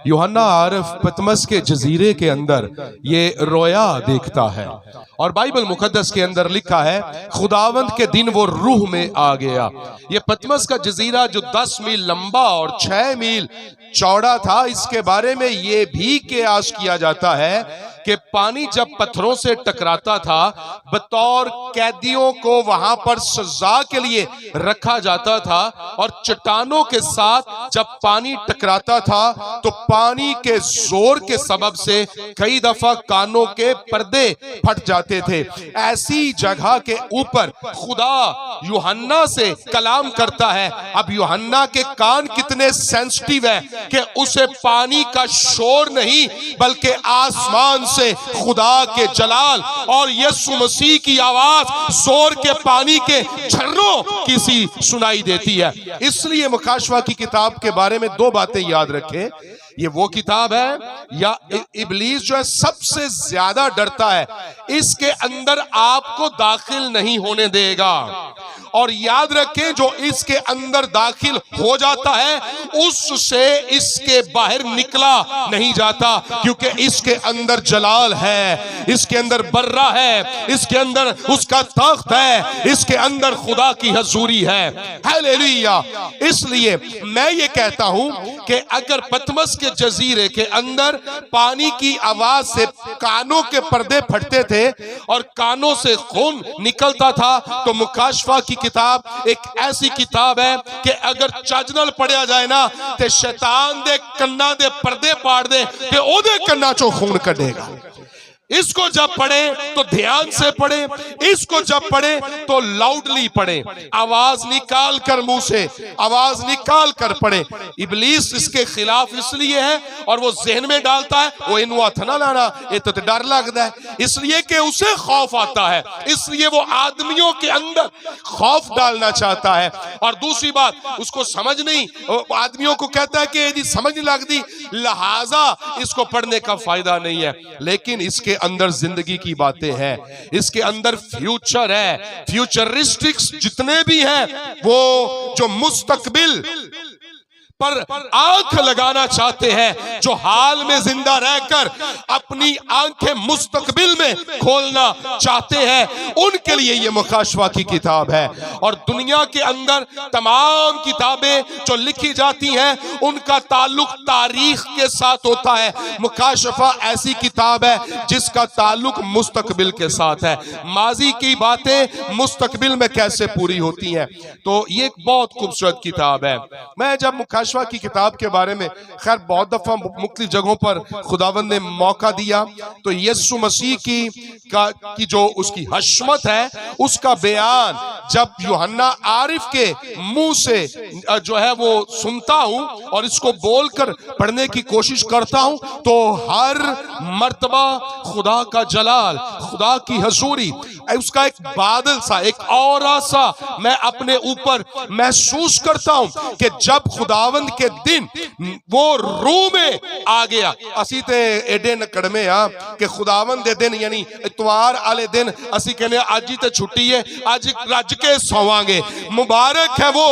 यूहन्ना आरिफ पतमस के जजीरे के अंदर ये रोया देखता है और बाइबल मुकद्दस के अंदर लिखा है खुदावंद के दिन वो रूह में आ गया। ये पतमस का जजीरा जो 10 मील लंबा और 6 मील चौड़ा था, इसके बारे में ये भी कयास किया जाता है कि पानी जब पत्थरों से टकराता था, बतौर कैदियों को वहां पर सजा के लिए रखा जाता था और चट्टानों के साथ जब पानी टकराता था तो पानी के जोर के सबब से कई दफा कानों के पर्दे फट जाते थे। ऐसी जगह के ऊपर खुदा यूहन्ना से कलाम करता है। अब यूहन्ना के कान कितने सेंसिटिव है कि उसे पानी का शोर नहीं बल्कि आसमान से खुदा के जलाल और यीशु मसीह की आवाज जोर के पानी के झरनों की सी सुनाई देती है। इसलिए मुकाशवा की किताब के बारे में 2 बातें याद रखें। ये वो किताब है या इब्लीस जो है सबसे ज्यादा डरता है, इसके अंदर आपको दाखिल नहीं होने देगा। और याद रखें जो इसके अंदर दाखिल हो जाता है उससे इसके बाहर निकला नहीं जाता, क्योंकि इसके अंदर जलाल है, इसके अंदर बर्रा है, इसके अंदर उसका तख्त है, इसके अंदर खुदा की हजूरी है। हालेलुया। इसलिए मैं ये कहता हूं कि अगर पतमस के जजीरे के अंदर पानी की आवाज से कानों के पर्दे फटते थे और कानों से खून निकलता था, तो मुकाशफा की किताब एक ऐसी किताब है कि अगर चजनल पढ़िया जाए ना ते शैतान दे कन्ना दे पर्दे पाड़ दे ते ओदे कन्ना चो खून कढ़ेगा। इसको जब पढ़े तो ध्यान से पढ़े, इसको जब पढ़े तो लाउडली पढ़े, आवाज निकाल कर मुंह से आवाज निकाल कर पढ़े। इब्लीस इसके खिलाफ इसलिए है और वो जहन में डालता है वो इन ना लाना, ये तो डर लगता है, इसलिए कि उसे खौफ आता है, इसलिए वो आदमियों के अंदर खौफ डालना चाहता है। और दूसरी बात उसको समझ नहीं, आदमियों को कहता है कि यदि समझ नहीं लगती लिहाजा इसको पढ़ने का फायदा नहीं है। लेकिन इसके अंदर जिंदगी की बातें हैं, इसके अंदर फ्यूचर है, फ्यूचरिस्टिक्स जितने भी हैं वो जो मुस्तकबिल पर आंख लगाना चाहते हैं, जो हाल में जिंदा रहकर अपनी आंखें मुस्तकबिल में खोलना चाहते हैं, उनके लिए ये मुकाशवा की किताब है। और दुनिया के अंदर तमाम किताबें जो लिखी जाती हैं उनका ताल्लुक तारीख के साथ होता है। मुकाशफा ऐसी किताब है जिसका ताल्लुक मुस्तकबिल के साथ है, माजी की बातें मुस्तकबिल में कैसे पूरी होती हैं। तो ये एक बहुत खूबसूरत किताब है। मैं जब मुकाशफा की किताब के बारे में खैर बहुत दफा मुख्तलिफ जगहों पर खुदावंद ने मौका दिया तो यीशु मसीह की जो उसकी हशमत है उसका बयान जब यूहन्ना आरिफ के मुंह से जो है वो सुनता हूं और इसको बोलकर पढ़ने की कोशिश करता हूं तो हर मर्तबा खुदा का जलाल, खुदा की हजूरी, उसका एक बादल सा, एक औरा सा मैं अपने ऊपर महसूस करता हूं कि जब खुदावंद के दिन वो रूह में आ गया। असी ते एडे नकड़मे आ कि खुदावंद दे दिन यानी इतवार वाले दिन असी कहने आज ही तो छुट्टी है, आज रज के सोवांगे। मुबारक है वो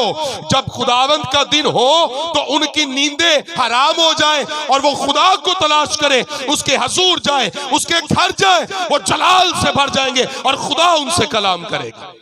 जब खुदावंद का दिन हो तो उनकी नींदें हराम हो जाए और वो खुदा को तलाश करे, उसके हजूर जाए, उसके घर जाए, वो जलाल से भर जाएंगे और खुदा उनसे कलाम करेगा।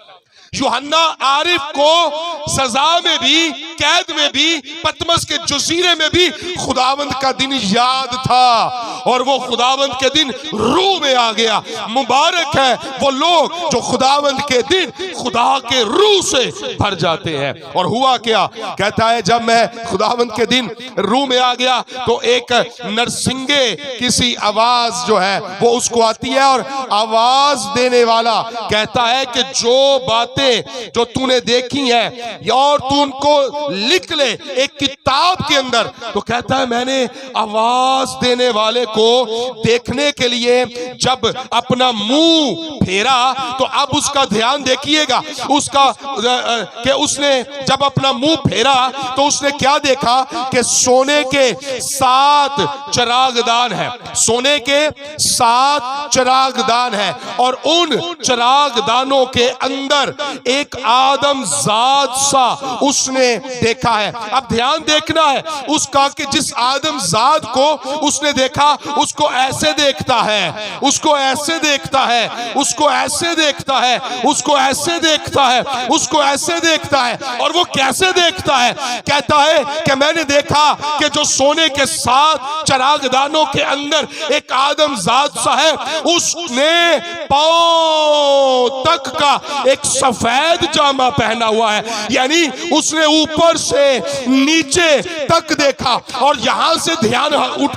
यूहन्ना आरिफ को सजा में भी, कैद में भी, पतमस के जजीरे में भी खुदावंद का दिन याद था और वो खुदावंद के दिन रूह में आ गया। मुबारक है वो लोग जो खुदावंद के दिन खुदा के रूह से भर जाते हैं। और हुआ क्या, कहता है जब मैं खुदावंद के दिन रूह में आ गया तो एक नरसिंगे किसी आवाज जो है वो उसको आती है और आवाज देने वाला कहता है कि जो बातें जो तूने देखी है और तू उनको लिख ले एक किताब के अंदर। तो कहता है मैंने आवाज देने वाले को देखने के लिए जब अपना मुंह फेरा तो अब उसका ध्यान देखिएगा, उसका कि उसने जब अपना मुंह फेरा तो उसने क्या देखा कि सोने के 7 चिरागदान है, सोने के 7 चिरागदान है और उन चिरागदानों के अंदर एक आदम जात सा उसने देखा है। अब ध्यान देखना है उसका कि जिस आदम जात को उसने देखा उसको ऐसे देखता है, उसको ऐसे देखता है, उसको ऐसे देखता है, उसको ऐसे देखता है, उसको ऐसे देखता है। और वो कैसे देखता है? कहता है कि मैंने देखा कि जो सोने के 7 चरागदानों के अंदर एक आदम जात सा है, उसने पांव तक का एक सफेद जामा पहना हुआ है। यानी उसने ऊपर से नीचे तक देखा और यहां से ध्यान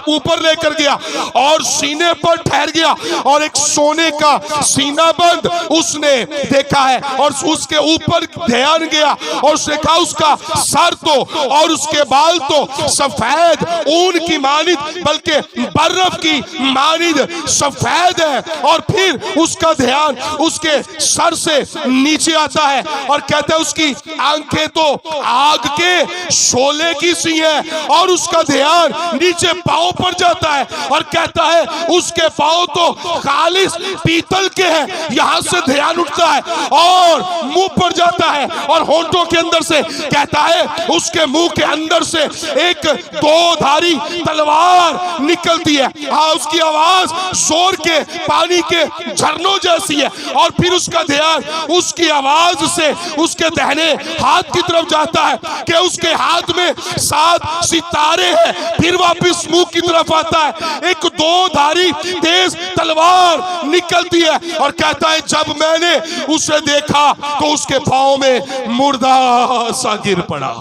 ऊपर लेकर गया और सीने पर ठहर गया और एक सोने का सीना बंद उसने देखा है। और उसके ऊपर ध्यान गया और उसने कहा उसका सर तो और उसके बाल तो सफेद ऊन की मानिद, बल्कि बर्फ की मानिद सफेद है। और फिर उसका ध्यान उसके सर से नीचे आता है और कहता है उसकी आंखें तो आग के शोले की सी है। और उसका ध्यान नीचे पांव पर जाता है और कहता है उसके पांव तो खालिस पीतल के हैं। यहां से ध्यान उठता है और मुंह पर जाता है और होंठों के अंदर से कहता है उसके मुंह के अंदर से एक 2धारी तलवार निकलती है। हाँ, उसकी आवाज जोर के पानी के झरनों जैसी है। और फिर उसका ध्यान उसकी आवाज से उसके दाहिने हाथ की तरफ जाता है कि उसके हाथ में 7 सितारे हैं। फिर वापस मुंह की तरफ आता है, एक 2धारी तेज तलवार निकलती है और कहता है जब मैंने उसे देखा तो उसके पांव में मुर्दा सा गिर पड़ा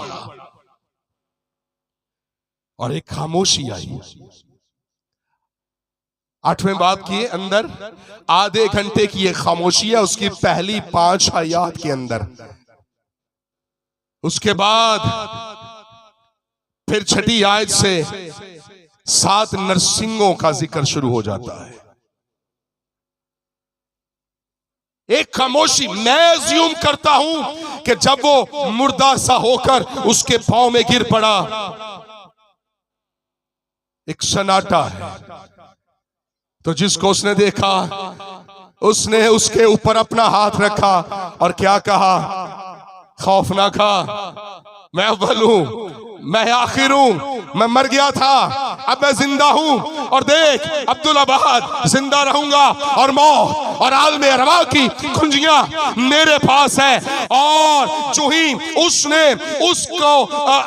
और एक खामोशी आई। 8वें बाब के अंदर आधे घंटे की ये खामोशी है, उसकी पहली 5 आयत के अंदर। उसके बाद फिर 6ठी आयत से 7 नरसिंगों का जिक्र शुरू हो जाता है। एक खामोशी। मैं अज्यूम करता हूं कि जब वो मुर्दा सा होकर उसके पांव में गिर पड़ा, एक सन्नाटा है। तो जिसको उसने देखा उसने उसके ऊपर अपना हाथ रखा और क्या कहा? खौफ ना खा, मैं अव्वल हूं, मैं आखिर हूं, मैं मर गया था, अब मैं जिंदा हूं। और देख अब्दुल आबाद जिंदा रहूंगा और मौत और आलमे रवा की कुंजियां मेरे पास है। और जो ही उसने उसको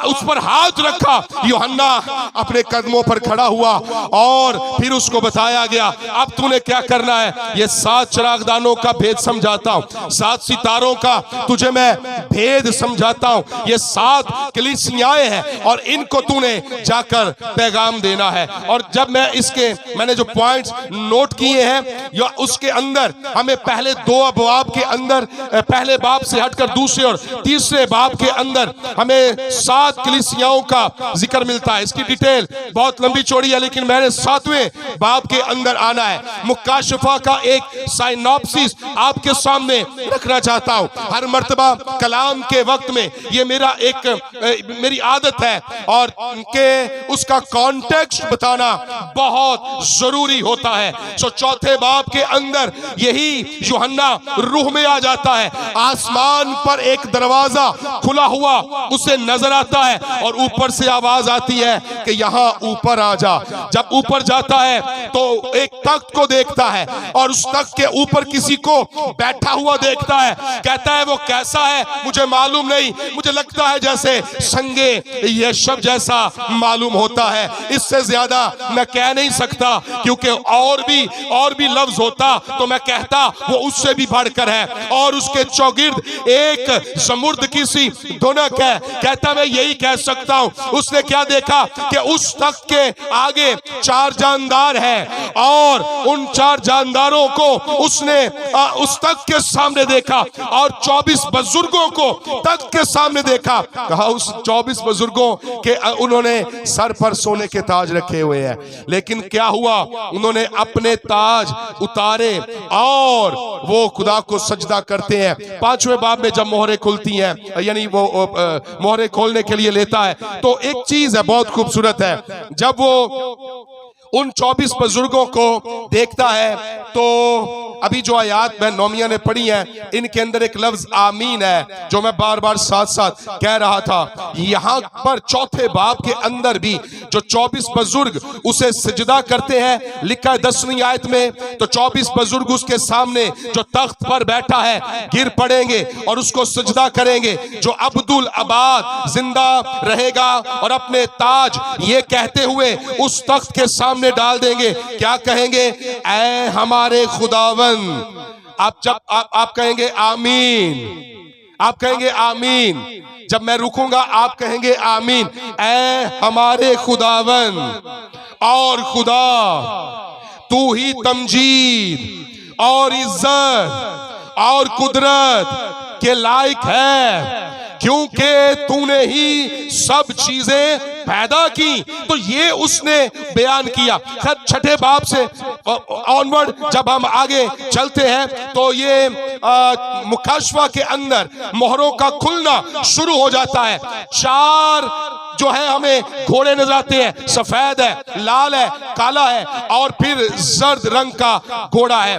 उस पर हाथ रखा, यूहन्ना अपने कदमों पर खड़ा हुआ और फिर उसको बताया गया अब तूने क्या करना है। ये 7 चिरागदानों का भेद समझाता हूं, 7 सितारों का तुझे मैं भेद समझाता हूं। ये 7 कलीसियाएं हैं और इनको तूने जाकर पैगाम देना है। और जब मैंने जो पॉइंट्स नोट किए हैं, या उसके अंदर हमें पहले 2 अबवाब के अंदर, पहले बाब से हटकर दूसरे और तीसरे बाब के अंदर हमें 7 कलीसियाओं का जिक्र मिलता है। इसकी डिटेल बहुत लंबी चौड़ी है, लेकिन मैंने 7वें बाब के अंदर आना है। मुकाशफा का एक साइनॉप्सिस आपके सामने रखना चाहता हूं। हर मर्तबा कलाम के वक्त में ये मेरी आदत है और के उसका कॉन्टेक्स्ट बताना बहुत जरूरी होता है। तो 4थे बाब के अंदर यही यूहन्ना रूह में आ जाता है। आसमान पर एक दरवाजा खुला हुआ उसे नजर आता है और ऊपर से आवाज आती है कि यहां ऊपर आ जा। जब ऊपर जाता है तो एक तख्त को देखता है और उस तख्त के ऊपर किसी को बैठा हुआ देखता है। कहता है वो कैसा है मुझे मालूम नहीं, मुझे लगता है जैसे संगे यशब जैसा मालूम होता है। इससे ज्यादा मैं कह नहीं सकता, क्योंकि और भी लफ्ज होता तो मैं कहता वो उससे भी बढ़कर है। और उसके चौगिर्द एक समुद्र की सी धुनक है। कहता मैं यही कह सकता हूं। उसने क्या देखा कि उस तख्त के आगे 4 जानदार हैं और उन 4 जानदारों को उसने उस तख्त के सामने देखा और 24 बुजुर्गों को तख्त के सामने देखा। कहा उस 24 बुजुर्गों के उन्होंने सर पर सोने के ताज रखे हुए हैं, लेकिन क्या हुआ? उन्होंने अपने ताज उतारे और वो खुदा को सजदा करते हैं। 5वें बाब में जब मोहरें खुलती हैं, यानी वो मोहरें खोलने के लिए लेता है, तो एक चीज है बहुत खूबसूरत है। जब वो उन 24 बुजुर्गों को देखता है तो अभी जो आयात मैं नौमिया ने पढ़ी है, इनके अंदर एक लफ्ज आमीन है जो मैं बार बार साथ साथ कह रहा था। यहाँ पर चौथे बाब के अंदर भी जो 24 बुजुर्ग उसे सजदा करते हैं, लिखा है 10वीं आयत में, तो 24 बुजुर्ग उसके सामने जो तख्त पर बैठा है गिर पड़ेंगे और उसको सजदा करेंगे। जो अब्दुल आबाद जिंदा रहेगा और अपने ताज ये कहते हुए उस तख्त के सामने डाल देंगे। क्या कहेंगे? ऐ हमारे खुदावन। आप कहेंगे आमीन, आप कहेंगे आमीन। जब मैं रुकूंगा आप कहेंगे आमीन। ऐ हमारे खुदावन और खुदा, तू ही तमजीद और इज्जत और कुदरत के लायक है, क्योंकि तूने ही सब चीजें पैदा की। तो ये उसने बयान किया। खैर छठे बाब से ऑनवर्ड जब हम आगे चलते हैं तो ये मुकाशवा के अंदर मोहरों का खुलना शुरू हो जाता है। 4 जो है हमें घोड़े नजर आते हैं, सफेद है, लाल है, काला है और फिर जर्द रंग का घोड़ा है।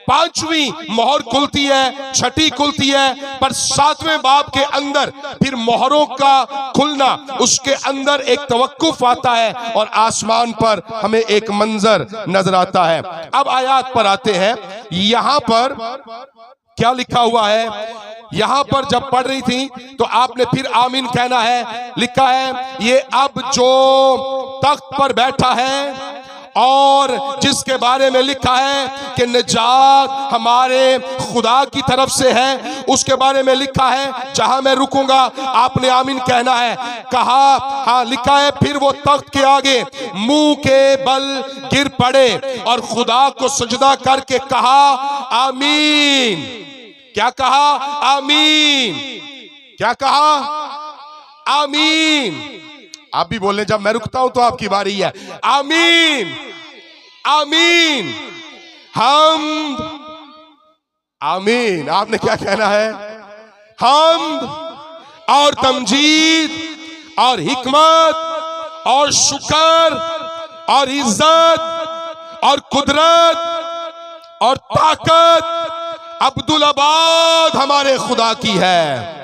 5वीं मोहर खुलती है, 6ठी खुलती है, पर 7वें बाब के अंदर फिर मोहरों का खुलना, उसके अंदर एक तवक्कुफ आता है और आसमान पर हमें एक मंजर नजर आता है। अब आयात पर आते हैं। यहां पर क्या लिखा हुआ है? यहां पर जब पढ़ रही थी तो आपने फिर आमीन कहना है। लिखा है ये अब जो तख्त पर बैठा है और जिसके बारे में लिखा है कि निजात हमारे खुदा की तरफ से है, उसके बारे में लिखा है। जहां मैं रुकूंगा आपने आमीन कहना है। कहा, हाँ लिखा है, फिर वो तख्त के आगे मुंह के बल गिर पड़े और खुदा को सजदा करके कहा आमीन। क्या कहा? आमीन। क्या कहा? आमीन। आप भी बोले जब मैं रुकता हूं तो आपकी बारी है। आमीन, आमीन, हम्द, आमीन। आपने क्या कहना है? हम्द और तमजीद और हिकमत और शुक्र और इज्जत और कुदरत और ताकत अब्दुल आबाद हमारे खुदा की है।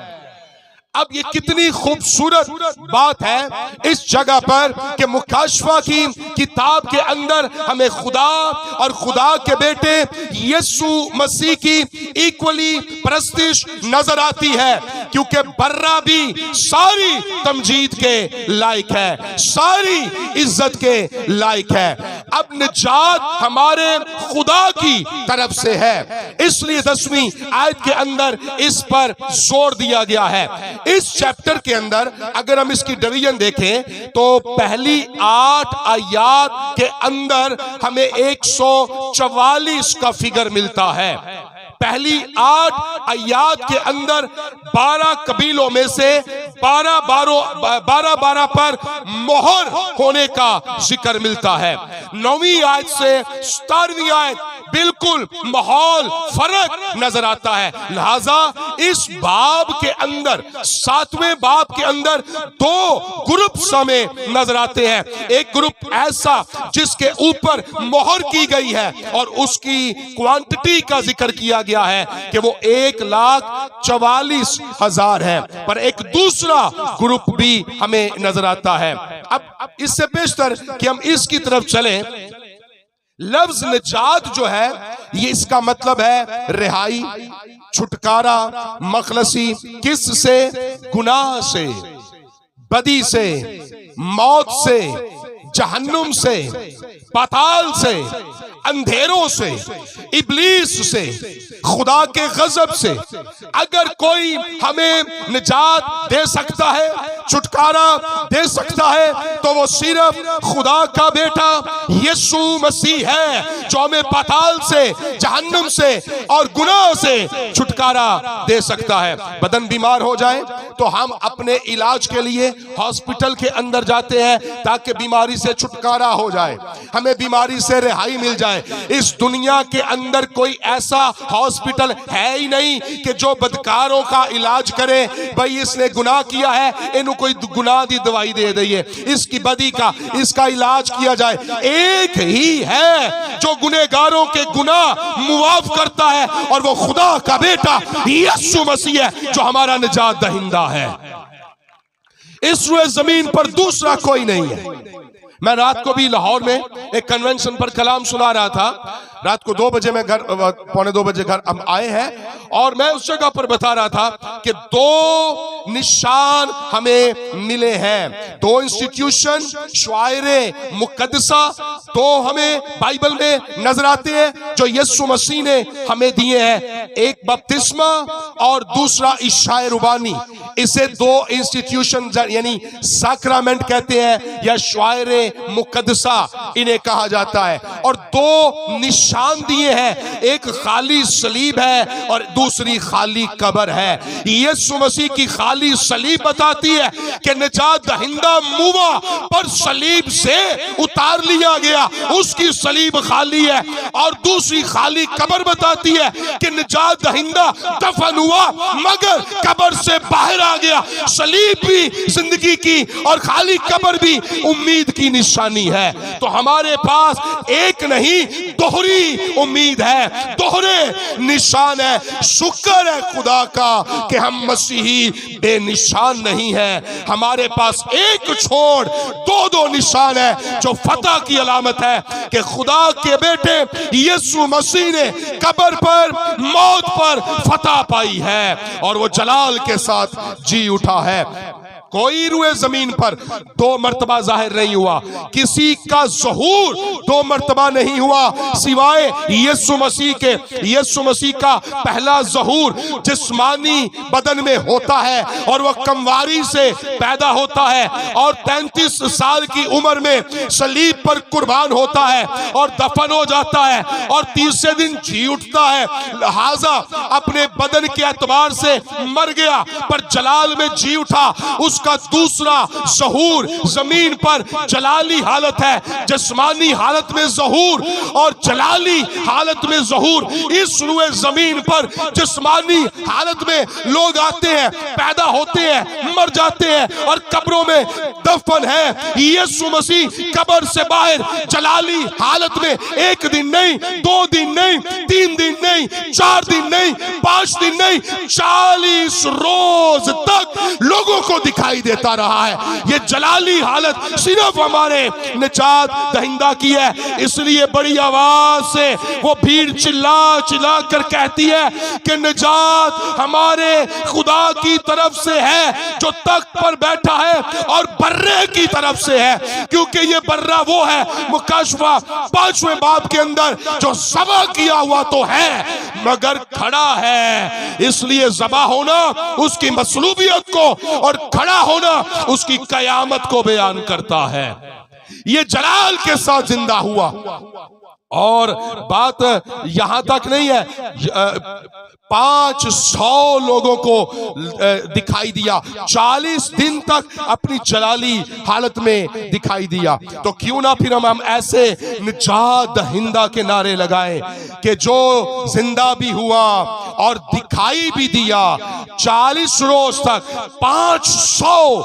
अब ये कितनी खूबसूरत बात है इस जगह पर कि मुकाशवा की किताब के अंदर हमें खुदा और खुदा के बेटे यीशु मसीह की इक्वली परस्तिश नजर आती है, क्योंकि बर्रा भी सारी तमजीद के लायक है, सारी इज्जत के लायक है। अब निजात हमारे खुदा की तरफ से है, इसलिए 10वीं आयत के अंदर इस पर जोर दिया गया है। इस चैप्टर के अंदर अगर हम इसकी डिवीजन देखें तो पहली 8 आयात के अंदर हमें 144 का फिगर मिलता है। पहली 8 आयात के अंदर 12 कबीलों में से 12 पर मोहर होने का जिक्र मिलता है। 9वीं आयत से 17वीं आयत बिल्कुल माहौल फर्क नजर आता है। लिहाजा इस बाब के अंदर 7वें बाब के अंदर 2 ग्रुप हमें नजर आते हैं। एक ग्रुप ऐसा जिसके ऊपर मोहर की गई है और उसकी क्वांटिटी का जिक्र किया गया है कि वो 1,44,000 है, पर एक दूसरा ग्रुप भी हमें नजर आता है। अब इससे बेशतर कि हम इसकी तरफ चलें। लफ्ज निजात जो है ये इसका मतलब है रिहाई, छुटकारा, मखलसी। किस से? गुनाह से, बदी से, मौत से, जहन्नुम से, पाताल से, अंधेरों से, इब्लीस से, खुदा के गजब से। अगर कोई हमें निजात दे सकता है, छुटकारा दे सकता है, तो वो सिर्फ खुदा का बेटा यीशु मसीह है, जो हमें पाताल से, जहन्नुम से और गुनाह से छुटकारा दे सकता है। बदन बीमार हो जाए तो हम अपने इलाज के लिए हॉस्पिटल के अंदर जाते हैं ताकि बीमारी से छुटकारा हो जाए, हमें बीमारी से रिहाई मिल जाए। जाए। इस दुनिया के अंदर कोई ऐसा हॉस्पिटल है ही नहीं कि जो बदकारों का इलाज करे। भाई इसने गुनाह किया है, इन्हों कोई गुनाह दी दवाई दे दइए, इसकी बदी का इसका इलाज किया जाए। एक ही है जो गुनहगारों के गुनाह मुआफ करता है, और वो खुदा का बेटा यीशु मसीह है जो हमारा निजात दहिंदा है। इस रुए जमीन पर दूसरा कोई नहीं है। मैं रात को भी लाहौर में एक कन्वेंशन पर कलाम सुना रहा था। रात को 2 बजे में घर, 1:45 बजे घर हम आए हैं, और मैं उस जगह पर बता रहा था कि 2 निशान हमें मिले हैं, 2 इंस्टीट्यूशन शायरे मुकद्दसा 2 हमें बाइबल में नजर आते हैं जो यीशु मसीह ने हमें दिए हैं। एक बपतिस्मा और दूसरा इशाए रुबानी। इसे 2 इंस्टीट्यूशन यानी सैक्रामेंट कहते हैं या शायरे मुकद्दसा इन्हें कहा जाता है। और 2 निशान दिए हैं, एक खाली सलीब है और दूसरी खाली कब्र है। यीशु मसीह की खाली सलीब बताती है कि निजात दहिंदा मुआ पर सलीब से उतार लिया गया, उसकी सलीब खाली है। और दूसरी खाली कब्र बताती है कि निजात दहिंदा दफन हुआ मगर कब्र से बाहर आ गया। सलीब भी जिंदगी की और खाली कब्र भी उम्मीद की निशानी है। तो हमारे पास एक नहीं दोहरी उम्मीद है, दोहरे निशान है। शुक्र है खुदा का कि हम मसीही बेनिशान नहीं है। हमारे पास एक छोड़ 2 निशान है जो फतह की अलामत है कि खुदा के बेटे यीशु मसीह ने कब्र पर, मौत पर फतह पाई है और वो जलाल के साथ जी उठा है। कोई रुए जमीन पर 2 मर्तबा जाहिर नहीं हुआ, किसी का ज़हूर 2 मर्तबा नहीं हुआ सिवाय यीशु मसीह के। यीशु मसीह का पहला ज़हूर जिस्मानी बदन में होता है और वह कमवारी से पैदा होता है और 33 साल की उम्र में सलीब पर कुर्बान होता है और दफन हो जाता है और तीसरे दिन जी उठता है। लिहाजा अपने बदन के एतबार से मर गया पर जलाल में जी उठा। उसका दूसरा ज़हूर जमीन पर जलाली हालत है, जिस्मानी हालत में ज़हूर और जलाली हालत में ज़हूर। इस रुए जमीन पर जिस्मानी हालत में लोग आते हैं, पैदा होते हैं, मर जाते हैं और कब्रों में दफन है। यीशु मसीह कब्र से बाहर जलाली हालत में 1 दिन नहीं, 2 दिन नहीं, 3 दिन नहीं, 4 दिन नहीं, 5 दिन नहीं, 40 रोज तक लोगों को दिखाई देता रहा है। ये जलाली हालत सिर्फ हमारे निजात दहिंदा की है। इसलिए बड़ी आवाज से वो भीड़ चिल्ला चिल्ला कर कहती है कि निजात हमारे खुदा की तरफ से है जो तख्त पर बैठा है और बर्रे की तरफ से है, क्योंकि ये बर्रा वो है मुकाशफा 5वें बाब के अंदर जो ज़बा किया हुआ तो है मगर खड़ा है। इसलिए ज़बा होना उसकी मसलूबियत को और खड़ा होना उसकी कयामत को बयान करता है। ये जलाल के साथ जिंदा हुआ। और बात यहां तक नहीं है, 500 लोगों को दिखाई दिया, 40 दिन तक अपनी जलाली हालत में दिखाई दिया। तो क्यों ना फिर हम ऐसे निजात दहिंदा के नारे लगाएं कि जो जिंदा भी हुआ और दिखाई भी दिया 40 रोज तक 500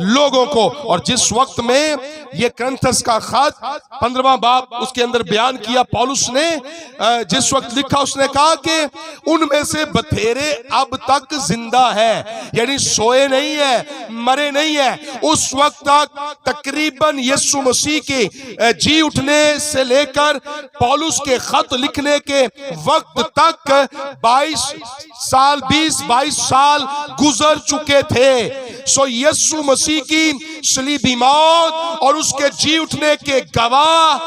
लोगों को। और जिस वक्त में ये करंथस का खत 15वां बाब उसके अंदर बयान किया पौलुस ने, जिस वक्त लिखा उसने कहा कि उनमें से बथेरे अब तक जिंदा है, यानी सोए नहीं है, मरे नहीं है। उस वक्त तक तकरीबन यीशु मसीह के जी उठने से लेकर पौलुस के खत लिखने के वक्त तक 20-22 साल गुजर चुके थे। सो यीशु मसीह की सलीबी मौत और उसके जी उठने के गवाह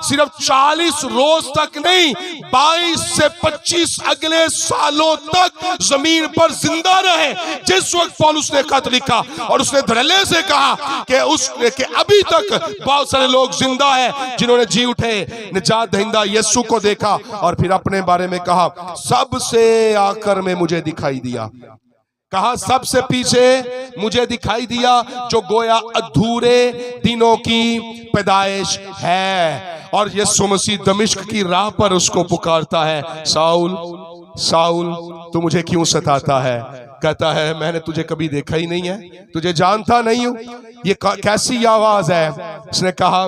सिर्फ 40 रोज तक नहीं, 22 से 25 अगले सालों तक जमीन पर जिंदा रहे। जिस वक्त पौलुस ने खत लिखा और उसने धड़ल्ले से कहा कि अभी तक बहुत सारे लोग जिंदा हैं जिन्होंने जी उठे, निजात दहिंदा यीशु को देखा और फिर अपने बारे में कहा सबसे आखिर में मुझे दिखाई दिया। कहा सबसे पीछे मुझे दिखाई दिया जो गोया अधूरे दिनों की पैदाइश है, और यीशु मसीह दमिश्क की राह पर उसको पुकारता है, साउल साउल तू मुझे क्यों सताता है? कहता है मैंने तुझे कभी देखा ही नहीं है, तुझे जानता नहीं हूं। ये कैसी आवाज है? उसने कहा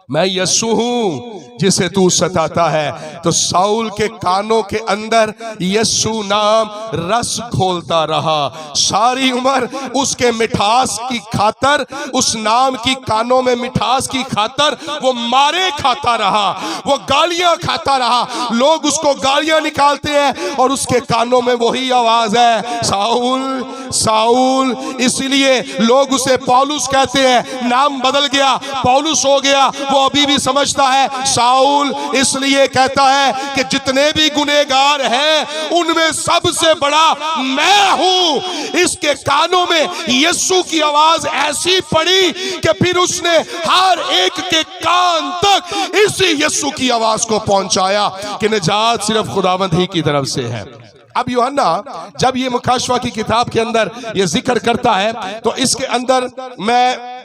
मैं यीशु हूं जिसे तू सताता है। तो साउल के कानों के अंदर यीशु नाम रस घोलता रहा सारी उम्र। उसके मिठास की खातर, उस नाम की कानों में मिठास की खातर वो मारे खाता रहा, वो गालियां खाता रहा। लोग उसको गालियां निकालते हैं और उसके कानों में वही आवाज है, साउल साउल। इसलिए लोग उसे पौलुस कहते हैं, नाम बदल गया, पौलुस हो गया। वो अभी भी समझता है साउल, इसलिए कहता है कि जितने भी गुनहगार हैं उनमें सबसे बड़ा मैं हूं। इसके कानों में यीशु की आवाज ऐसी पड़ी कि फिर उसने हर एक के कान तक इसी यीशु की आवाज को पहुंचाया कि निजात सिर्फ खुदावंद ही की तरफ से है। अब यूहन्ना जब ये मुकाशवा की किताब के अंदर ये जिक्र करता है तो इसके अंदर मैं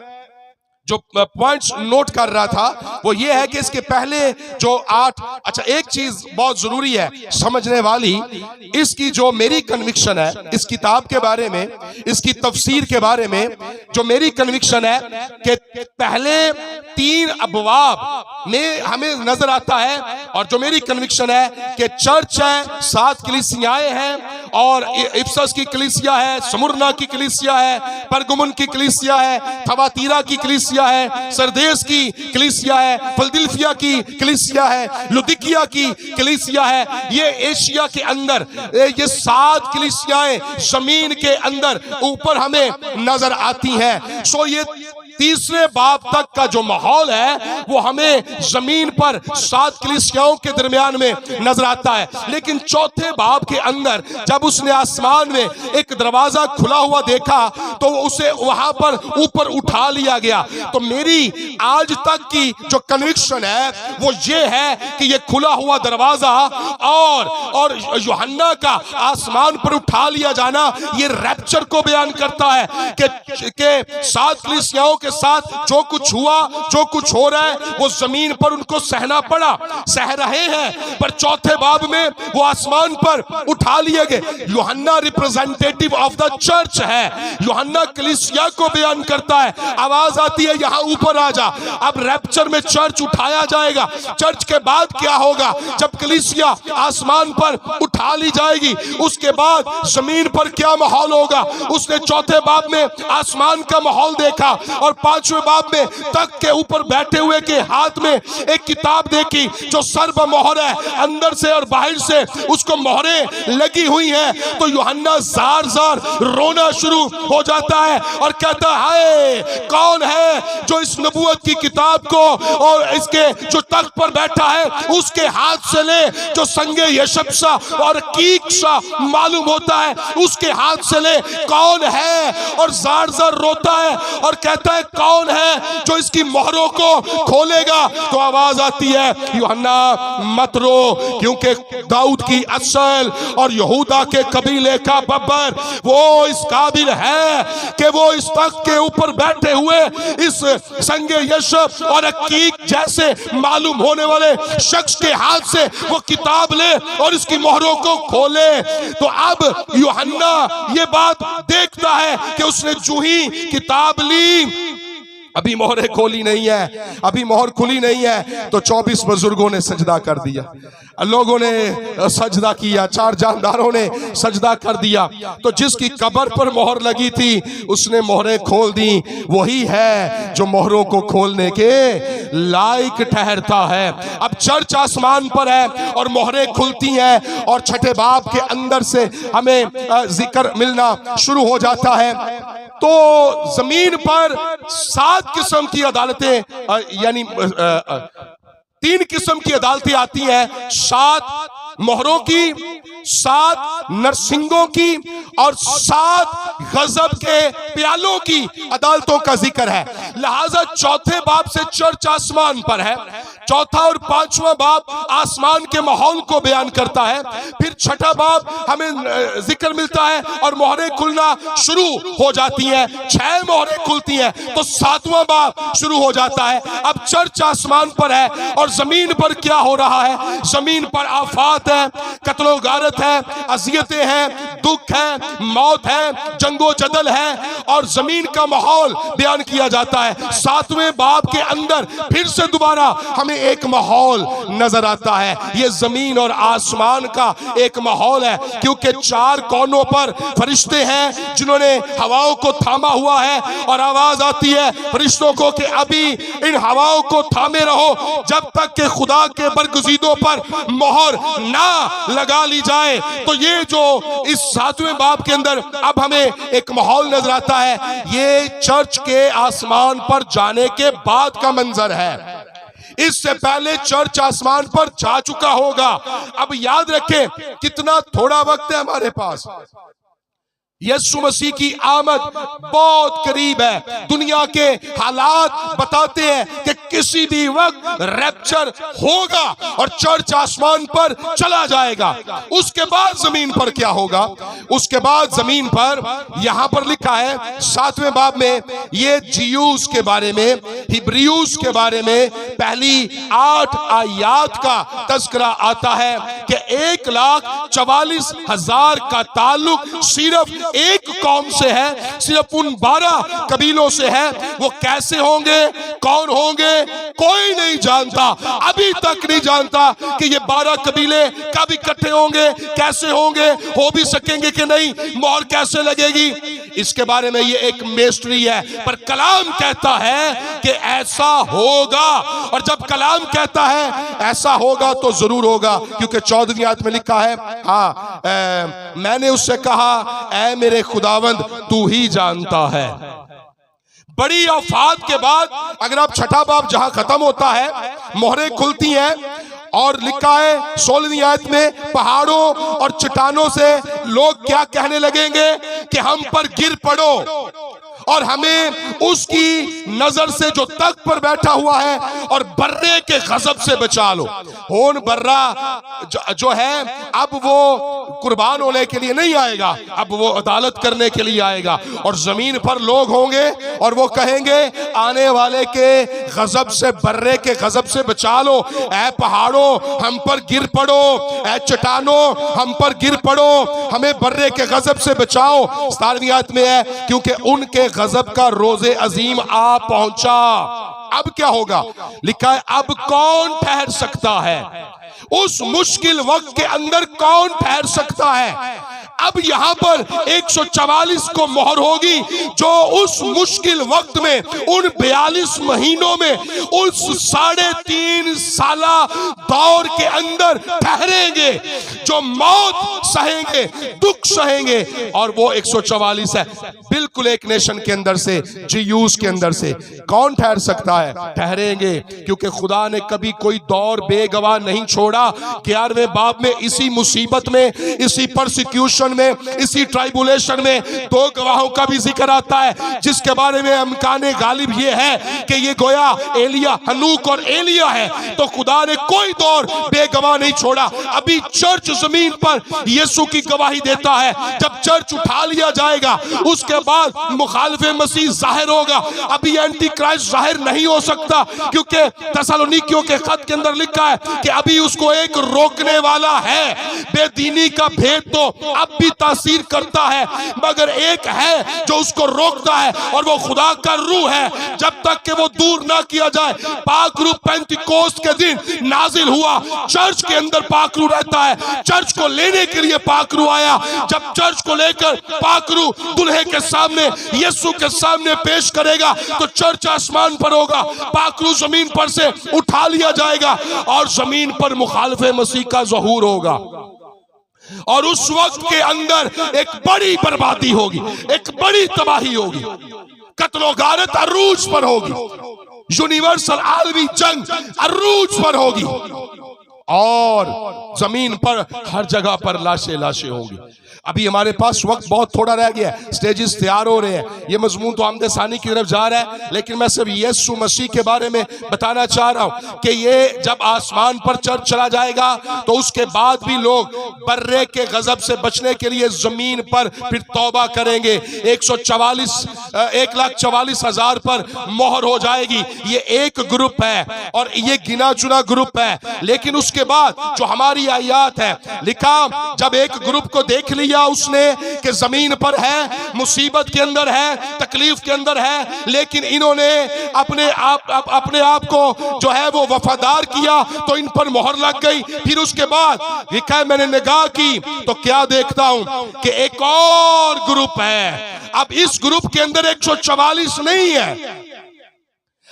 जो पॉइंट्स नोट कर रहा था वो ये है कि इसके पहले जो 8, अच्छा एक चीज बहुत जरूरी है समझने वाली, इसकी जो मेरी कन्विक्शन है इस किताब के बारे में, इसकी तफसीर के बारे में, जो मेरी कन्विक्शन है कि पहले 3 अबवाब में हमें नजर आता है, और जो मेरी कन्विक्शन है कि चर्च है, 7 कलीसियाएं हैं, और इफसस की कलीसिया है, स्मुरना की कलीसिया है, परगमुन की कलीसिया है, थवातीरा की कलीसिया है, सरदेस की कलीसिया है, फिलदिल्फिया की कलीसिया है, लुदिकिया की कलीसिया है। ये एशिया के अंदर ये 7 कलीसियाएं जमीन के अंदर ऊपर हमें नजर आती हैं। सो ये तीसरे बाब तक का जो माहौल है वो हमें जमीन पर 7 कलीसियाओं के दरमियान में नजर आता है। लेकिन चौथे बाब के अंदर जब उसने आसमान में एक दरवाजा खुला हुआ देखा तो उसे वहां पर ऊपर उठा लिया गया। तो मेरी आज तक की जो कन्विक्शन है वो ये है कि ये खुला हुआ दरवाजा और यूहन्ना का आसमान पर उठा लिया जाना ये रैप्चर को बयान करता है कि 7 कलीसियाओं के साथ जो कुछ हुआ, जो कुछ हो रहा है वो जमीन पर उनको सहना पड़ा, सह रहे हैं, पर चौथे बाब में वो आसमान पर उठा लिए गए। यूहन्ना रिप्रेजेंटेटिव ऑफ द चर्च है, यूहन्ना कलीसिया को बयान करता है। आवाज आती है यहां ऊपर आ जा। अब रैप्चर में चर्च उठाया जाएगा। चर्च के बाद क्या होगा? जब कलीसिया आसमान पर उठा ली जाएगी उसके बाद जमीन पर क्या माहौल होगा? उसने चौथे बाब में आसमान का माहौल देखा और 5वें बाब में तख्त के ऊपर बैठे हुए के हाथ में एक किताब देखी जो सर्व मोहर है, अंदर से और बाहर से उसको मोहरें लगी हुई हैं। तो यूहन्ना जार जार रोना शुरू हो जाता है और कहता है कौन है जो इस नबूवत की किताब को और इसके जो तख्त पर बैठा है उसके हाथ से ले, जो संगे यशब सा और कीक सा मालूम होता है उसके हाथ से ले, कौन है? और जार जार रोता है और कहता है कौन है जो इसकी मोहरों को खोलेगा? तो आवाज आती है यूहन्ना मत रो, क्योंकि दाऊद की असल और यहूदा के कबीले का बब्बर वो इस काबिल है कि वो इस तख्त के ऊपर बैठे हुए इस संगे यशब और अकीक जैसे मालूम होने वाले शख्स के हाथ से वो किताब ले और इसकी मोहरों को खोले। तो अब यूहन्ना ये बात देखता है कि उसने जो ही किताब ली, अभी मोहरें खोली नहीं है, अभी मोहर खुली नहीं है, तो 24 बुजुर्गों ने सजदा कर दिया, लोगों ने सजदा किया, 4 जानदारों ने सजदा कर दिया। तो जिसकी कब्र पर मोहर लगी थी उसने मोहरें खोल दी, वही है जो मोहरों को खोलने के लायक ठहरता है। अब चर्च आसमान पर है और मोहरें खुलती हैं और छठे बाब के अंदर से हमें जिक्र मिलना शुरू हो जाता है। तो जमीन पर 7 किस्म की अदालतें, यानी 3 किस्म की अदालतें आती हैं, 7 मोहरों की, 7 नरसिंगों की और 7 गजब के प्यालों की अदालतों का जिक्र है। लिहाजा चौथे बाब से चर्च आसमान पर है, चौथा और पांचवा बाब आसमान के माहौल को बयान करता है, फिर छठा बाब हमें जिक्र मिलता है और मोहरें खुलना शुरू हो जाती हैं, 6 मोहरें खुलती हैं तो 7वां बाब शुरू हो जाता है। अब चर्च आसमान पर है और जमीन पर क्या हो रहा है? जमीन पर आफात है, कत्लो गारत है, अजियतें हैं, दुख है, मौत है, जंगो जदल है और जमीन का माहौल बयान किया जाता है। 7वें बाब के अंदर फिर से दोबारा हमें एक माहौल नजर आता है। ये जमीन और आसमान का एक माहौल है, क्योंकि 4 कोनों पर फरिश्ते हैं जिन्होंने हवाओं को थामा हुआ है और आवाज आती है फरिश्तों को कि अभी इन हवाओं को थामे रहो जब तक कि खुदा के बरगुज़ीदों पर मोहर ना लगा ली जाए। तो ये जो इस 7वें बाब के अंदर अब हमें एक माहौल नजर आता है, ये चर्च के आसमान पर जाने के बाद का मंजर है। इससे पहले चर्च आसमान पर जा चुका होगा। अब याद रखें कितना थोड़ा वक्त है हमारे पास। यीशु मसीह की आमद बहुत करीब है। दुनिया के हालात बताते हैं कि किसी भी वक्त रैप्चर होगा और चर्च आसमान पर चला जाएगा। उसके बाद जमीन पर क्या होगा? उसके बाद जमीन पर यहां पर लिखा है 7वें बाब में, ये जियूस के बारे में, हिब्रियूस के बारे में पहली 8 आयात का तज़किरा आता है कि 1,44,000 का ताल्लुक सिर्फ एक कौम से है, सिर्फ उन 12 कबीलों से है। वो कैसे होंगे, कौन होंगे, कोई नहीं जानता, अभी तक नहीं जानता कि ये 12 कबीले कब इकट्ठे होंगे, कैसे होंगे, हो भी सकेंगे कि नहीं, मोहर कैसे लगेगी, इसके बारे में ये एक मिस्ट्री है। पर कलाम कहता है कि ऐसा होगा, और जब कलाम कहता है ऐसा होगा तो जरूर होगा, क्योंकि 14वीं आयत में लिखा है, मैंने उससे कहा ऐ मेरे खुदावंद तू ही जानता है। बड़ी आफात के बाद अगर आप छठा बाब जहां खत्म होता है, मोहरें खुलती हैं और लिखा है 16वीं आयत में, पहाड़ों और चट्टानों से लोग क्या कहने लगेंगे कि हम पर गिर पड़ो और हमें उसकी नजर से जो तख्त पर बैठा हुआ है और बर्रे के गजब से बचा लो। होन बर्रा जो है अब वो कुर्बान होने के लिए नहीं आएगा, अब वो अदालत करने के लिए आएगा और जमीन पर लोग होंगे और वो कहेंगे आने वाले के गजब से, बर्रे के गजब से बचा लो। ऐ पहाड़ों हम पर गिर पड़ो, ऐ चट्टानों हम पर गिर पड़ो, हमें बर्रे के गजब से बचाओ। 17वीं आयत में है, क्योंकि उनके गजब का रोजे अजीम आ पहुंचा। अब क्या होगा? लिखा है अब कौन ठहर सकता है? उस मुश्किल वक्त के अंदर कौन ठहर सकता है? अब यहां पर 144 को मोहर होगी, जो उस मुश्किल वक्त में, उन 42 महीनों में, उस 3.5 साला दौर के अंदर ठहरेंगे, जो मौत सहेंगे, दुख सहेंगे, और वो 144 है। बिल्कुल एक नेशन के अंदर से, जियूस के अंदर से कौन ठहर सकता है? ठहरेंगे, क्योंकि खुदा ने कभी कोई दौर बेगवाह नहीं छोड़ा। 11वें बाब में इसी मुसीबत में, इसी परसिक्यूशन में, इसी ट्राइबुलेशन में 2 गवाहों का भी जिक्र आता है, जिसके बारे में अमकाने गालिब ये है कि ये गोया एलिया, हनूक और एलिया है। तो खुदा ने कोई दौर बेगवाह नहीं छोड़ा। अभी चर्च जमीन पर यीशु की गवाही देता है। जब चर्च उठा लिया जाएगा उसके बाद मुखालिफे मसीह जाहिर होगा। अभी एंटी क्राइस्ट जाहिर नहीं हो सकता, क्योंकि थेसलोनिकियों के खत के अंदर लिखा है कि अभी उसको एक रोकने वाला है। बेदीनी का भेद तो अब भी तासीर करता है, मगर एक है जो उसको रोकता है और वो खुदा का रूह है। जब तक कि वो दूर ना किया जाए, पाक रूह पेंटिकोस्ट के दिन नाजिल हुआ। चर्च के अंदर पाक रूह रहता है, चर्च को लेने के लिए पाक रूह आया। जब चर्च को लेकर पाक रूह दुल्हे के सामने, यीशु के सामने पेश करेगा तो चर्च आसमान पर होगा, पाक रूह जमीन पर से उठा लिया जाएगा और जमीन पर मुखालिफे मसीह का ज़हूर होगा। और उस वक्त के अंदर एक बड़ी बर्बादी होगी, एक बड़ी तबाही होगी, कत्लो गारत अरूज पर होगी, यूनिवर्सल आलमी जंग अरूज पर होगी और जमीन पर हर जगह पर लाशें लाशें होंगी। अभी हमारे पास वक्त बहुत थोड़ा रह गया है, स्टेजेस तैयार हो रहे हैं, ये मजमून तो आमदे सानी की तरफ जा रहा है, लेकिन मैं सिर्फ यीशु मसीह के बारे में बताना चाह रहा हूं कि ये जब आसमान पर चला जाएगा तो उसके बाद भी लोग बर्रे के गजब से बचने के लिए जमीन पर फिर तौबा करेंगे। 1,44,000 पर मोहर हो जाएगी। ये एक ग्रुप है और ये गिना चुना ग्रुप है, लेकिन उसके बाद जो हमारी आयत है, लिखा जब एक ग्रुप को देख लिया उसने कि जमीन पर है, मुसीबत के अंदर है, तकलीफ के अंदर है, लेकिन इन्होंने अपने आप को जो है वो वफादार किया तो इन पर मोहर लग गई। फिर उसके बाद लिखा है मैंने निगाह की तो क्या देखता हूं कि एक और ग्रुप है। अब इस ग्रुप के अंदर 144 नहीं है,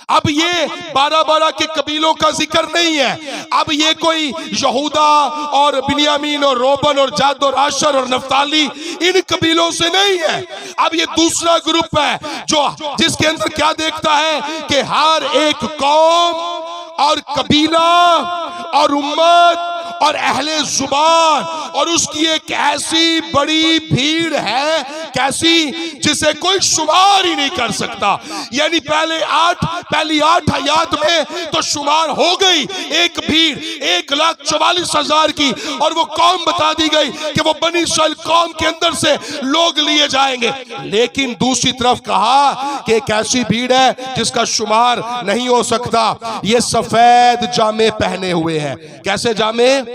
अब ये 12-12 के कबीलों का जिक्र नहीं है, अब ये कोई यहूदा और बिन्यामीन और रोबन और जाद और आशर और नफ्ताली इन कबीलों से नहीं है। अब ये दूसरा ग्रुप है जो जिसके अंदर क्या देखता है कि हर एक कौम और कबीला और उम्मत और अहले जुबान और उसकी एक ऐसी बड़ी भीड़ है, कैसी जिसे कोई शुमार ही नहीं कर सकता। यानी पहली 8 आयत में तो शुमार हो गई एक भीड़ 1,44,000 की, और वो कौम बता दी गई कि वो बनी इस्राइल कौम के अंदर से लोग लिए जाएंगे। लेकिन दूसरी तरफ कहा कि एक ऐसी भीड़ है जिसका शुमार नहीं हो सकता। ये सफेद जामे पहने हुए हैं। कैसे जामे?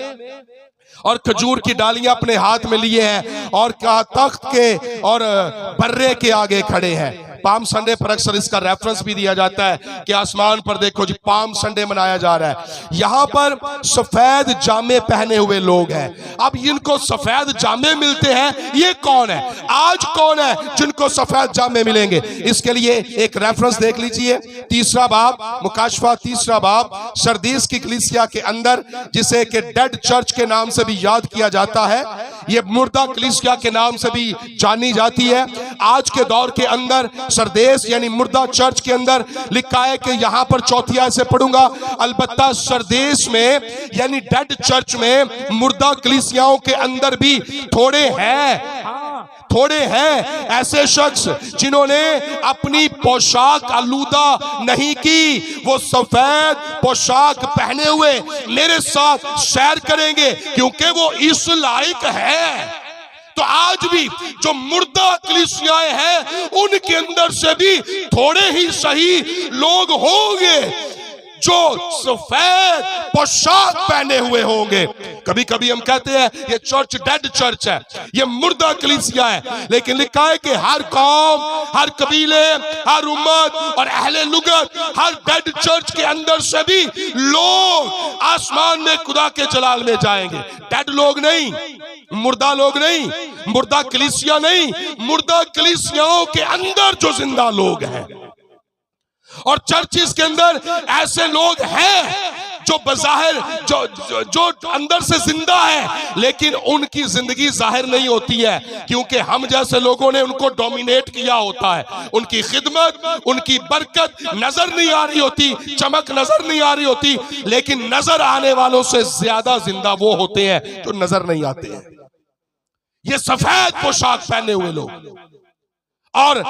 और खजूर की डालियां अपने हाथ में लिए हैं और क्या तख्त के और बर्रे के आगे खड़े हैं। पाम संडे पर अक्सर इसका रेफरेंस भी दिया जाता है कि आसमान पर देखो जी पाम संडे मनाया जा रहा है। यहां पर सफेद जामे पहने हुए लोग हैं। अब इनको सफेद जामे मिलते हैं, ये कौन है? आज कौन है जिनको सफेद जामे मिलेंगे? इसके लिए एक रेफरेंस देख लीजिए, 3 बाब मुकाशफा 3 बाब सरदीस की कलीसिया के अंदर, जिसे कि डेड चर्च के नाम से भी याद किया जाता है, ये मुर्दा कलीसिया के नाम से भी जानी जाती है। आज के दौर के अंदर सरदेश यानी मुर्दा चर्च के अंदर लिखा है कि यहां पर चौथी आयत से पढ़ूंगा, अलबत्ता सरदेश में यानी डेड चर्च में मुर्दा कलीसियाओं के अंदर भी थोड़े हैं ऐसे शख्स जिन्होंने अपनी पोशाक आलूदा नहीं की। वो सफेद पोशाक पहने हुए मेरे साथ सैर करेंगे क्योंकि वो इस लायक है। तो आज भी जो मुर्दा कलीसियाएं हैं उनके अंदर से भी थोड़े ही सही लोग होंगे जो सफेद पोशाक पहने हुए होंगे। कभी कभी हम कहते हैं ये चर्च डेड चर्च है, ये मुर्दा कलीसिया है, लेकिन लिखा है कि हर कौम, हर कबीले, हर उम्मत और अहले लुगत हर डेड चर्च के अंदर से भी लोग आसमान में खुदा के जलाल में जाएंगे। डेड लोग नहीं, मुर्दा लोग नहीं, मुर्दा कलीसिया नहीं, मुर्दा कलीसियाओं के अंदर जो जिंदा लोग हैं। और चर्चिस के अंदर ऐसे लोग हैं जो बज़ाहिर जो अंदर से जिंदा है, लेकिन उनकी जिंदगी जाहिर नहीं होती है क्योंकि हम जैसे लोगों ने उनको डोमिनेट किया होता है। उनकी खिदमत, उनकी बरकत नजर नहीं आ रही होती, चमक नजर नहीं आ रही होती, लेकिन नजर आने वालों से ज्यादा जिंदा वो होते हैं जो नजर नहीं आते हैं। ये सफेद पोशाक पहने हुए लोग। और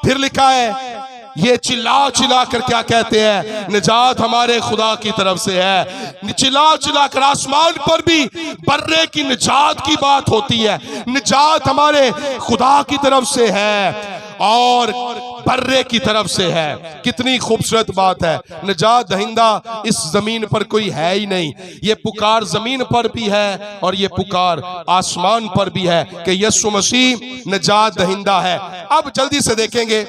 फिर लिखा है ये चिल्ला चिल्ला कर क्या कहते हैं? निजात हमारे खुदा की तरफ से है। चिल्ला चिल्ला कर आसमान पर भी बर्रे की निजात की बात होती है। निजात हमारे खुदा की तरफ से है और बर्रे की तरफ से है। कितनी खूबसूरत बात है। निजात दहिंदा इस जमीन पर कोई है ही नहीं। ये पुकार जमीन पर भी है और ये पुकार आसमान पर भी है कि यीशु मसीह निजात दहिंदा है। अब जल्दी से देखेंगे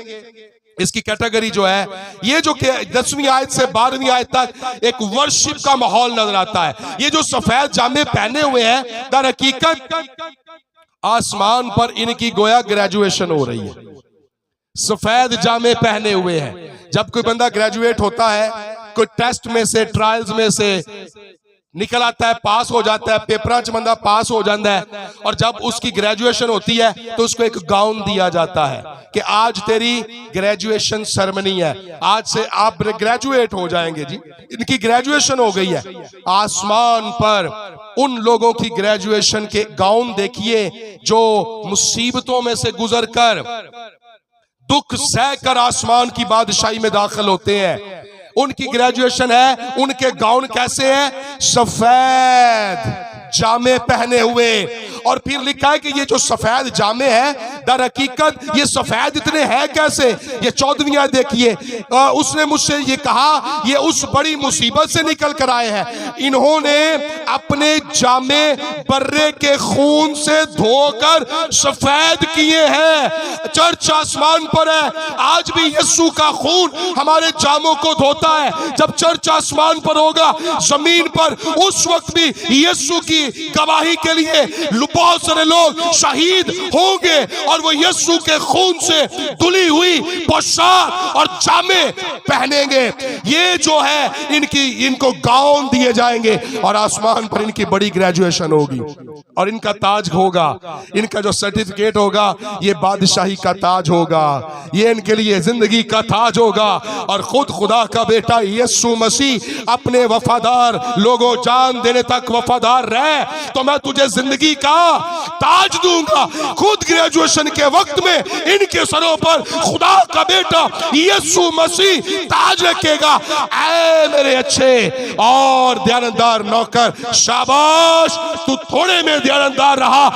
इसकी कैटेगरी जो है, ये जो 10वीं आयत से 12वीं आयत तक एक वर्शिप का माहौल नजर आता है। ये जो सफेद जामे पहने हुए हैं, दर हकीकत आसमान पर इनकी गोया ग्रेजुएशन हो रही है। सफेद जामे पहने हुए हैं। जब कोई बंदा ग्रेजुएट होता है, कोई टेस्ट में से, ट्रायल्स में से निकल आता है, पास हो जाता है, पेपर च बंदा पास हो जाता है, और जब उसकी ग्रेजुएशन होती है तो उसको एक गाउन दिया जाता है कि आज तेरी ग्रेजुएशन सेरेमनी है, आज से आप ग्रेजुएट हो जाएंगे जी। इनकी ग्रेजुएशन हो गई है। आसमान पर उन लोगों की ग्रेजुएशन के गाउन देखिए जो मुसीबतों में से गुजरकर दुख सहकर आसमान की बादशाही में दाखिल होते हैं। उनकी ग्रेजुएशन है, उनके गाउन कैसे हैं? सफेद जामे पहने हुए। और फिर लिखा है कि ये जो सफेद जामे हैं, दर हकीकत ये सफेद इतने हैं कैसे? ये 14वीं आयत देखिए, उसने मुझसे ये कहा, ये उस बड़ी मुसीबत से निकल कर आए हैं। इन्होंने अपने जामे बर्रे के खून से धोकर सफेद किए हैं। चर्च आसमान पर है, आज भी यीशु का खून हमारे जामों को धोता है। जब चर्च आसमान पर होगा जमीन पर, उस वक्त भी यीशु की गवाही के लिए बहुत सारे लोग शहीद होंगे और वो यीशु के खून से धुली हुई पोशाक और जामे पहनेंगे। ये जो है इनको गाउन दिए जाएंगे और आसमान पर इनकी बड़ी ग्रेजुएशन होगी और इनका ताज होगा, इनका जो सर्टिफिकेट होगा ये बादशाही का ताज होगा, ये इनके लिए जिंदगी का ताज होगा। और खुद खुदा का बेटा यीशु मसीह अपने वफादार लोगों, जान देने तक वफादार रहे तो मैं तुझे जिंदगी का ताज दूंगा। खुद ग्रेजुएशन के वक्त में इनके सरों पर खुदा का बेटा यीशु मसीह ताज रखेगा। ऐ मेरे अच्छे और ध्यानदार नौकर, शाबाश, तू थोड़े में ध्यानदार रहा,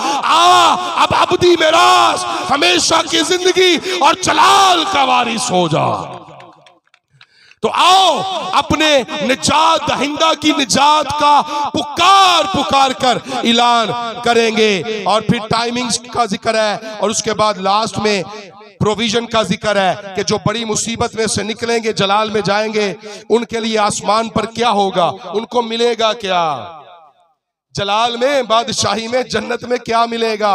अब अबदी मेरास, हमेशा की जिंदगी और जलाल का वारिस हो जा। तो आओ अपने निजात दहिंदा की निजात का पुकार कर ऐलान करेंगे। और फिर टाइमिंग्स का जिक्र है और उसके बाद लास्ट में प्रोविजन का जिक्र है कि जो बड़ी मुसीबत में से निकलेंगे, जलाल में जाएंगे, उनके लिए आसमान पर क्या होगा, उनको मिलेगा क्या, जलाल में, बादशाही में, जन्नत में क्या मिलेगा।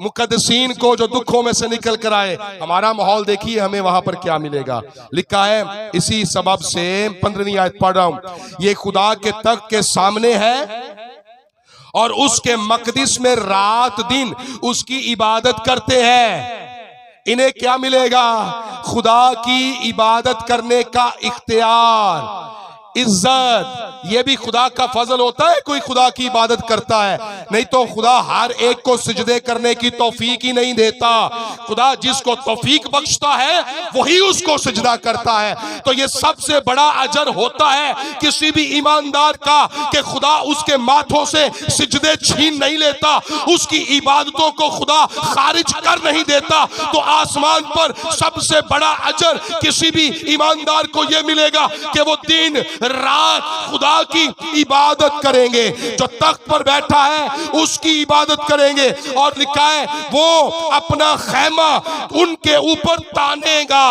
मुकद्दसीन को जो दुखों में से निकल कर आए, हमारा माहौल देखिए, हमें वहां पर क्या मिलेगा। लिखा है, इसी सबब से 15वीं आयत पढ़ रहा हूं, ये खुदा के तख्त के सामने है और उसके मकदिस में रात दिन उसकी इबादत करते हैं। इन्हें क्या मिलेगा? खुदा की इबादत करने का इख्तियार, इज्जत। ये भी खुदा का फजल होता है, कोई खुदा की इबादत करता है, नहीं तो खुदा हर एक को सिजदे करने की तौफीक ही नहीं देता। खुदा जिसको तौफीक बख्शता है वही उसको सिजदा करता है। तो ये सबसे बड़ा अजर होता है किसी भी ईमानदार का कि खुदा उसके माथों से सिजदे छीन नहीं लेता, उसकी इबादतों को खुदा खारिज कर नहीं देता। तो आसमान पर सबसे बड़ा अजर किसी भी ईमानदार को यह मिलेगा कि वो दिन रात खुदा की इबादत करेंगे, जो तख्त पर बैठा है उसकी इबादत करेंगे। और लिखा है वो अपना खैमा उनके ऊपर तानेगा,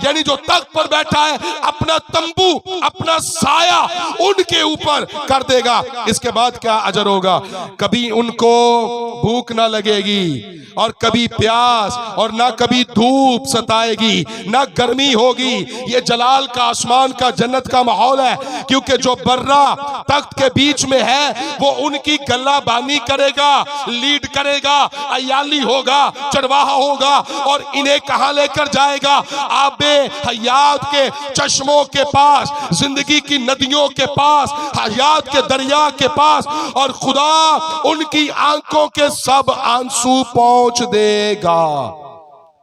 यानी जो तख्त पर बैठा है अपना तंबू, अपना साया उनके ऊपर कर देगा। इसके बाद क्या अजर होगा? कभी उनको भूख ना लगेगी और कभी प्यास, और ना कभी धूप सताएगी, ना गर्मी होगी। ये जलाल का, आसमान का, जन्नत का माहौल है, क्योंकि जो बर्रा तख्त के बीच में है वो उनकी गल्लाबानी करेगा, लीड करेगा, अयाली होगा, चरवाहा होगा और इन्हें कहां लेकर जाएगा? आबे हयात के चश्मों के पास, जिंदगी की नदियों के पास, हयात के दरिया के पास। और खुदा उनकी आंखों के सब आंसू पहुंच देगा।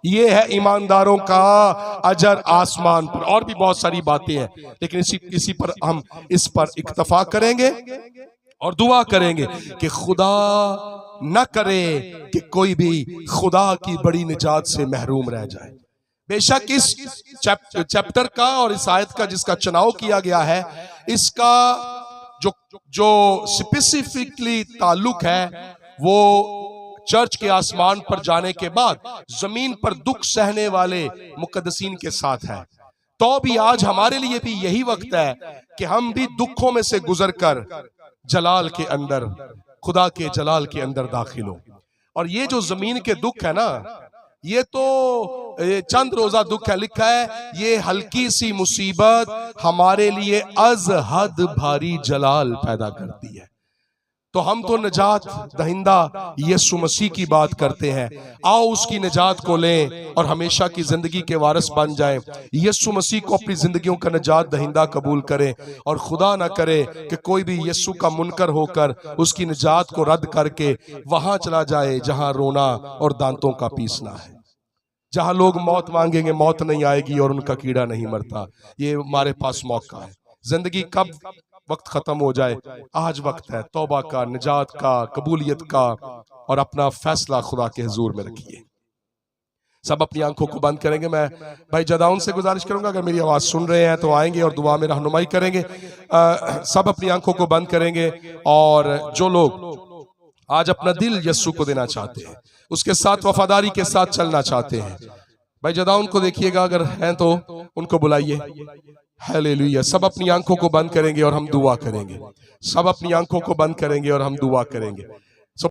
ये है ईमानदारों का अजर आसमान पर। और भी बहुत सारी बातें हैं, लेकिन इसी पर हम इस पर इक्तफा करेंगे और दुआ करेंगे कि खुदा न करे कि कोई भी खुदा की बड़ी निजात से महरूम रह जाए। बेशक इस चैप्टर का और इस आयत का जिसका चुनाव किया गया है, इसका जो स्पेसिफिकली ताल्लुक है वो चर्च के आसमान पर जाने के बाद जमीन पर दुख सहने वाले मुकद्दसीन के साथ है। तो भी आज हमारे लिए भी यही वक्त है कि हम भी दुखों में से गुजरकर जलाल के अंदर, खुदा के जलाल के अंदर दाखिल हो। और ये जो जमीन के दुख है ना, ये तो चंद रोजा दुख है। लिखा है ये हल्की सी मुसीबत हमारे लिए अज हद भारी जलाल पैदा करती है। तो हम तो निजात दहिंदा यीशु मसीह की बात करते हैं। आओ उसकी निजात को लें और हमेशा की जिंदगी के वारिस बन जाएं। यीशु मसीह को अपनी जिंदगियों का निजात दहिंदा कबूल करें और खुदा ना करे कि कोई भी यीशु का मुनकर होकर उसकी निजात को रद्द करके वहां चला जाए जहां रोना और दांतों का पीसना है, जहां लोग मौत मांगेंगे, मौत नहीं आएगी और उनका कीड़ा नहीं मरता। ये हमारे पास मौका है। जिंदगी कब वक्त खत्म हो जाए, आज वक्त है तौबा का, निजात का, कबूलियत का, और अपना फैसला खुदा के हुजूर में रखिए। सब अपनी आंखों को बंद करेंगे। मैं भाई जदाउन से गुजारिश करूंगा, अगर मेरी आवाज सुन रहे हैं तो आएंगे और दुआ में रहनुमाई करेंगे। सब अपनी आंखों को बंद करेंगे और जो लोग आज अपना दिल यस्सु को देना चाहते हैं, उसके साथ वफादारी के साथ चलना चाहते हैं, भाई जदाउन को देखिएगा, अगर हैं तो उनको बुलाइए। हालेलुया। सब अपनी आंखों को बंद करेंगे और हम दुआ करेंगे। सब अपनी आंखों को बंद करेंगे और हम दुआ करेंगे।